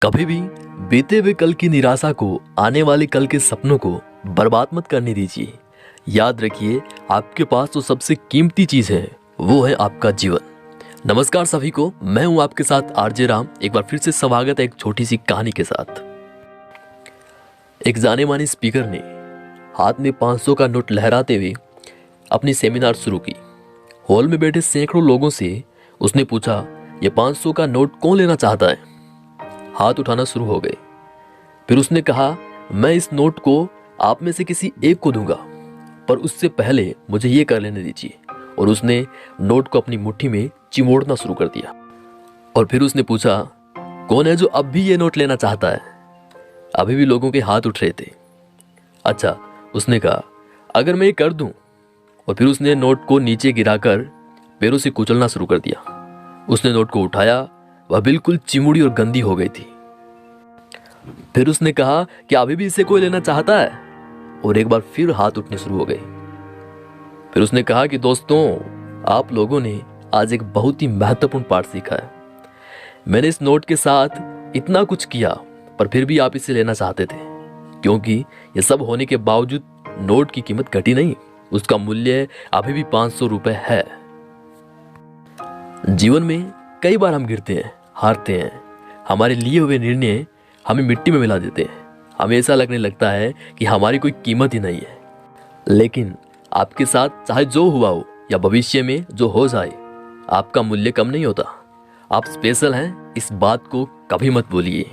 कभी भी बीते हुए कल की निराशा को आने वाले कल के सपनों को बर्बाद मत करने दीजिए। याद रखिए, आपके पास जो सबसे कीमती चीज है वो है आपका जीवन। नमस्कार सभी को, मैं हूं आपके साथ आरजे राम। एक बार फिर से स्वागत है एक छोटी सी कहानी के साथ। एक जाने माने स्पीकर ने हाथ में 500 का नोट लहराते हुए अपनी सेमिनार शुरू की। हॉल में बैठे सैकड़ों लोगों से उसने पूछा, ये 500 का नोट कौन लेना चाहता है? हाथ उठाना शुरू हो गए। फिर उसने कहा, मैं इस नोट को आप में से किसी एक को दूंगा, पर उससे पहले मुझे ये कर लेने दीजिए। और उसने नोट को अपनी मुट्ठी में चिमोड़ना शुरू कर दिया। और फिर उसने पूछा, कौन है जो अब भी ये नोट लेना चाहता है? अभी भी लोगों के हाथ उठ रहे थे। अच्छा, उसने कहा, अगर मैं ये कर दूं। और फिर उसने नोट को नीचे गिराकर पैरों से कुचलना शुरू कर दिया। उसने नोट को उठाया, वह बिल्कुल चिमुड़ी और गंदी हो गई थी। फिर उसने कहा कि अभी भी इसे कोई लेना चाहता है? और एक बार फिर हाथ उठने शुरू हो गए। फिर उसने कहा कि दोस्तों, आप लोगों ने आज एक बहुत ही महत्वपूर्ण पाठ सीखा है। मैंने इस नोट के साथ इतना कुछ किया, पर फिर भी आप इसे लेना चाहते थे, क्योंकि ये सब होने के बावजूद नोट की कीमत घटी नहीं, उसका मूल्य अभी भी 500 रुपए है। जीवन में कई बार हम गिरते हैं, हारते हैं, हमारे लिए हुए निर्णय हमें मिट्टी में मिला देते हैं। हमें ऐसा लगने लगता है कि हमारी कोई कीमत ही नहीं है। लेकिन आपके साथ चाहे जो हुआ हो या भविष्य में जो हो जाए, आपका मूल्य कम नहीं होता। आप स्पेशल हैं, इस बात को कभी मत भूलिए।